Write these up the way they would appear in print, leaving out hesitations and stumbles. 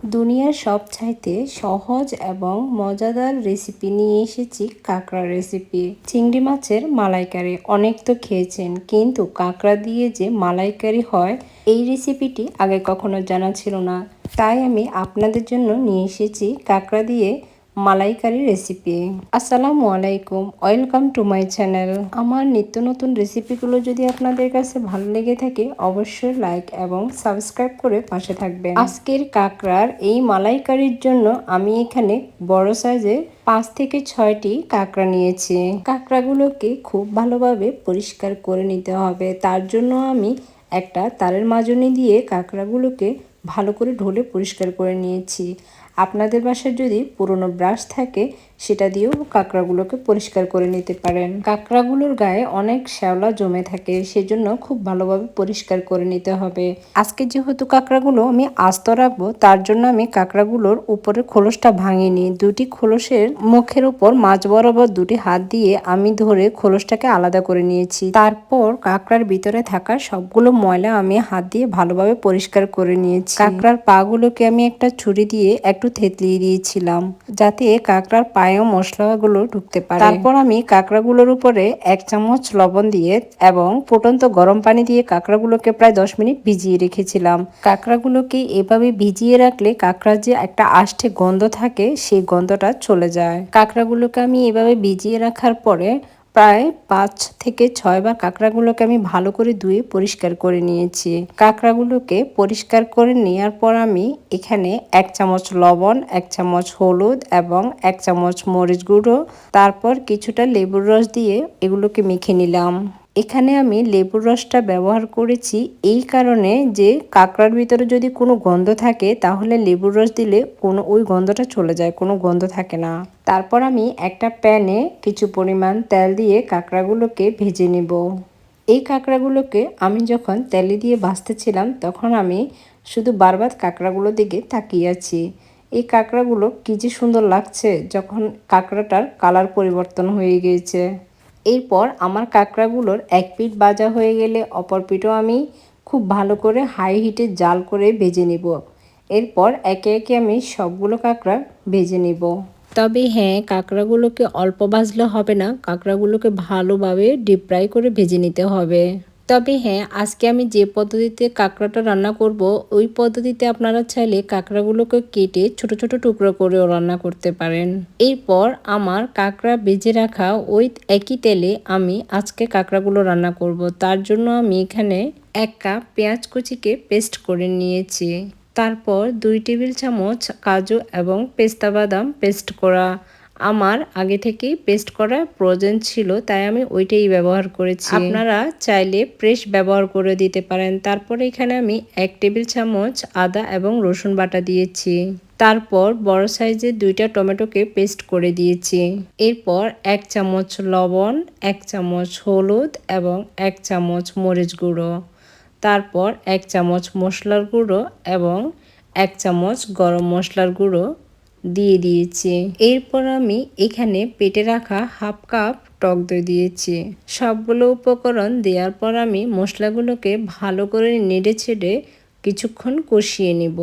দুনিয়ার সবচাইতে সহজ এবং মজাদার রেসিপি নিয়ে এসেছি কাঁকড়া রেসিপি। চিংড়ি মাছের মালাইকারি অনেক তো খেয়েছেন, কিন্তু কাঁকড়া দিয়ে যে মালাইকারি হয় এই রেসিপিটি আগে কখনো জানা ছিল না। তাই আমি আপনাদের জন্য নিয়ে এসেছি কাঁকড়া দিয়ে মালাইকারি রেসিপি। আসসালামু আলাইকুম, ওয়েলকাম টু মাই চ্যানেল। আমার নিত্য নতুন রেসিপিগুলো যদি আপনাদের কাছে ভালো লেগে থাকে অবশ্যই লাইক এবং সাবস্ক্রাইব করে পাশে থাকবেন। আজকের কাঁকড়ার এই মালাইকারির জন্য আমি এখানে বড় সাইজের 5 থেকে 6টি কাঁকড়া নিয়েছি। কাঁকড়াগুলোকে খুব ভালোভাবে পরিষ্কার করে নিতে হবে। তার জন্য আমি একটা তারের মাজনি দিয়ে কাঁকড়াগুলোকে ভালো করে ঢলে পরিষ্কার করে নিয়েছি। আপনাদের বাসায় যদি পুরনো ব্রাশ থাকে সেটা দিয়েও কাঁকড়াগুলোকে পরিষ্কার করে নিতে পারেন। কাঁকড়াগুলোর গায়ে অনেক শ্যাওলা জমে থাকে, সেজন্য খুব ভালোভাবে পরিষ্কার করে নিতে হবে। আজকে যেহেতু কাঁকড়াগুলো আমি আস্ত রাখবো তার জন্য আমি কাঁকড়াগুলোর উপরে খোলসটা ভাঙিনি। দুটি খোলসের মুখের উপর মাঝ বরাবর দুটি হাত দিয়ে আমি ধরে খোলসটাকে আলাদা করে নিয়েছি। তারপর কাঁকড়ার ভিতরে থাকা সবগুলো ময়লা আমি হাত দিয়ে ভালোভাবে পরিষ্কার করে নিয়েছি। কাঁকড়ার পাগুলোকে আমি একটা ছুরি দিয়ে একটু থেতলিয়ে দিয়েছিলাম যাতে কাঁকড়ার পায়েও মশলাগুলো ঢুকতে পারে। তারপর আমি কাঁকড়াগুলোর উপরে 1 চামচ লবণ দিয়ে এবং ফুটন্ত গরম পানি দিয়ে কাঁকড়াগুলোকে প্রায় 10 মিনিট ভিজিয়ে রেখেছিলাম। কাঁকড়াগুলোকে এভাবে ভিজিয়ে রাখলে কাঁকড়ার যে একটা আষ্টে গন্ধ থাকে সেই গন্ধটা চলে যায়। কাঁকড়াগুলোকে আমি এভাবে ভিজিয়ে রাখার পরে প্রায় 5 থেকে 6 বার কাঁকড়াগুলোকে আমি ভালো করে ধুয়ে পরিষ্কার করে নিয়েছি। কাঁকড়াগুলোকে পরিষ্কার করে নেওয়ার পর আমি এখানে 1 চামচ লবণ, 1 চামচ হলুদ এবং 1 চামচ মরিচ গুঁড়ো, তারপর কিছুটা লেবুর রস দিয়ে এগুলোকে মেখে নিলাম। এখানে আমি লেবুর রসটা ব্যবহার করেছি এই কারণে যে কাঁকড়ার ভিতরে যদি কোনো গন্ধ থাকে তাহলে লেবুর রস দিলে ওই গন্ধটা চলে যায়, কোনো গন্ধ থাকে না। তারপর আমি একটা প্যানে কিছু পরিমাণ তেল দিয়ে কাঁকড়াগুলোকে ভেজে নেব। এই কাঁকড়াগুলোকে আমি যখন তেলে দিয়ে ভাজতেছিলাম তখন আমি শুধু বারবার কাঁকড়াগুলোর দিকে তাকিয়ে আছি। এই কাঁকড়াগুলো কি যে সুন্দর লাগছে যখন কাঁকড়াটার কালার পরিবর্তন হয়ে গিয়েছে। এরপর আমার কাঁকড়াগুলোর এক পিঠ ভাজা হয়ে গেলে অপর পিঠও আমি খুব ভালো করে হাই হিটে জাল করে ভেজে নিব। এরপর একে একে আমি সবগুলো কাঁকড়া ভেজে নিব। তবে হ্যাঁ, কাঁকড়াগুলোকে অল্প ভাজলে হবে না, কাঁকড়াগুলোকে ভালোভাবে ডিপ ফ্রাই করে ভেজে নিতে হবে। তবে হ্যাঁ, আজকে আমি যে পদ্ধতিতে কাঁকড়াটা রান্না করব ওই পদ্ধতিতে আপনারা চাইলে কাঁকড়াগুলোকে কেটে ছোট ছোট টুকরো করেও রান্না করতে পারেন। এরপর আমার কাঁকড়া ভেজে রাখা ওই একই তেলে আমি আজকে কাঁকড়াগুলো রান্না করব। তার জন্য আমি এখানে 1 কাপ পেঁয়াজ কুচিকে পেস্ট করে নিয়েছি। তারপর 2 টেবিল চামচ কাজু এবং পেস্তা বাদাম পেস্ট করা। আমার আগে থেকেই পেস্ট করা প্রয়োজন ছিল তাই আমি ওইটাই ব্যবহার করেছি। আপনারা চাইলে ফ্রেশ ব্যবহার করে দিতে পারেন। তারপরে এখানে আমি 1 টেবিল চামচ আদা এবং রসুন বাটা দিয়েছি। তারপর বড় সাইজের 2টা টমেটোকে পেস্ট করে দিয়েছি। এরপর 1 চামচ লবণ, 1 চামচ হলুদ এবং 1 চামচ মরিচ গুঁড়ো, তারপর 1 চামচ মশলার গুঁড়ো এবং 1 চামচ গরম মশলার গুঁড়ো দিয়ে দিয়েছি। এরপর আমি এখানে পেটে রাখা হাফ কাপ টক দই দিয়েছি। সবগুলো উপকরণ দেওয়ার পর আমি মশলাগুলোকে ভালো করে নেড়ে ছেড়ে কিছুক্ষণ কষিয়ে নিব।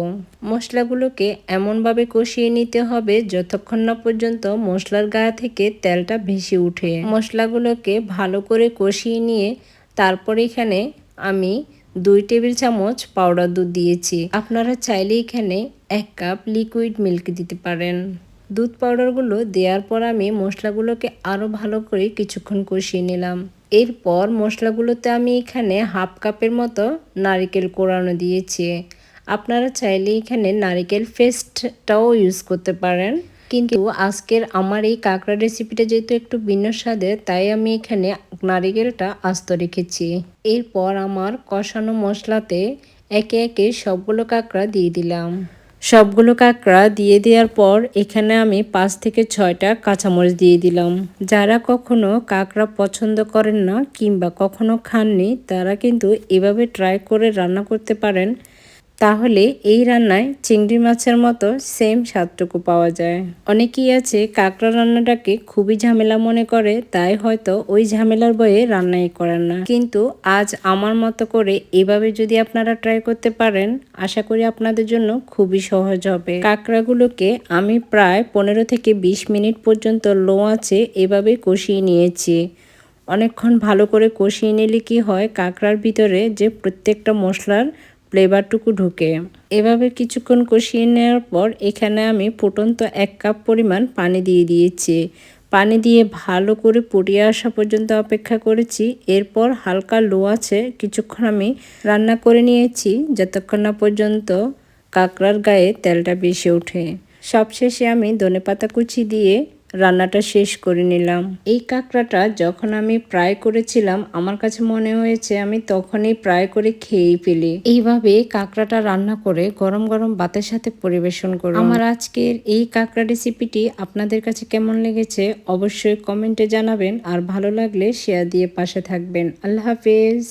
মশলাগুলোকে এমনভাবে কষিয়ে নিতে হবে যতক্ষণ না পর্যন্ত মশলার গায়ে থেকে তেলটা ভেসে ওঠে। মশলাগুলোকে ভালো করে কষিয়ে নিয়ে তারপর এখানে আমি 2 টেবিল চামচ পাউডার দুধ দিয়েছি। আপনারা চাইলে এখানে 1 কাপ লিকুইড মিল্ক দিতে পারেন। দুধ পাউডারগুলো দেওয়ার পর আমি মশলাগুলোকে আরও ভালো করে কিছুক্ষণ কষিয়ে নিলাম। এরপর মশলাগুলোতে আমি এখানে হাফ কাপের মতো নারকেল কোড়ানো দিয়েছি। আপনারা চাইলে এখানে নারকেল পেস্টটাও ইউজ করতে পারেন, কিন্তু আজকের আমার এই কাঁকড়া রেসিপিটা যেহেতু একটু ভিন্ন স্বাদের তাই আমি এখানে নারকেলটা আস্ত রেখেছি। এরপর আমার কষানো মশলাতে একে একে সবগুলো কাঁকড়া দিয়ে দিলাম। সবগুলো কাঁকড়া দিয়ে দেওয়ার পর এখানে আমি 5 থেকে 6টা কাঁচামরিচ দিয়ে দিলাম। যারা কখনো কাঁকড়া পছন্দ করেন না কিংবা কখনো খাননি তারা কিন্তু এভাবে ট্রাই করে রান্না করতে পারেন। তাহলে এই রান্নায় চিংড়ি মাছের মতো সেম স্বাদটুকু পাওয়া যায়। অনেকেই আছে কাঁকড়া রান্নাটাকে খুবই ঝামেলা মনে করে, তাই হয়তো ওই ঝামেলার ভয়ে রান্নাই করেন না। কিন্তু আজ আমার মতো করে এভাবে যদি আপনারা ট্রাই করতে পারেন, আশা করি আপনাদের জন্য খুবই সহজ হবে। কাঁকড়াগুলোকে আমি প্রায় 15 থেকে 20 মিনিট পর্যন্ত লো আঁচে এভাবে কষিয়ে নিয়েছি। অনেকক্ষণ ভালো করে কষিয়ে নিলে কি হয়, কাঁকড়ার ভিতরে যে প্রত্যেকটা মশলার ফ্লেভারটুকু ঢুকে। এভাবে কিছুক্ষণ কষিয়ে নেওয়ার পর এখানে আমি ফুটন্ত 1 কাপ পরিমাণ পানি দিয়ে দিয়েছি। পানি দিয়ে ভালো করে ফুটিয়ে আসা পর্যন্ত অপেক্ষা করেছি। এরপর হালকা লো আছে কিছুক্ষণ আমি রান্না করে নিয়েছি, যতক্ষণ না পর্যন্ত কাঁকড়ার গায়ে তেলটা বেশি ওঠে। সবশেষে আমি ধনেপাতা কুচি দিয়ে রান্নাটা শেষ করে নিলাম। এই কাঁকড়াটা যখন আমি ফ্রাই করেছিলাম, আমার কাছে মনে হয়েছে আমি তখনই ফ্রাই করে খেয়েই ফেলি। এইভাবে কাঁকড়াটা রান্না করে গরম গরম ভাতের সাথে পরিবেশন করুন। আমার আজকের এই কাঁকড়া রেসিপিটি আপনাদের কাছে কেমন লেগেছে অবশ্যই কমেন্টে জানাবেন, আর ভালো লাগলে শেয়ার দিয়ে পাশে থাকবেন। আল্লাহ হাফেজ।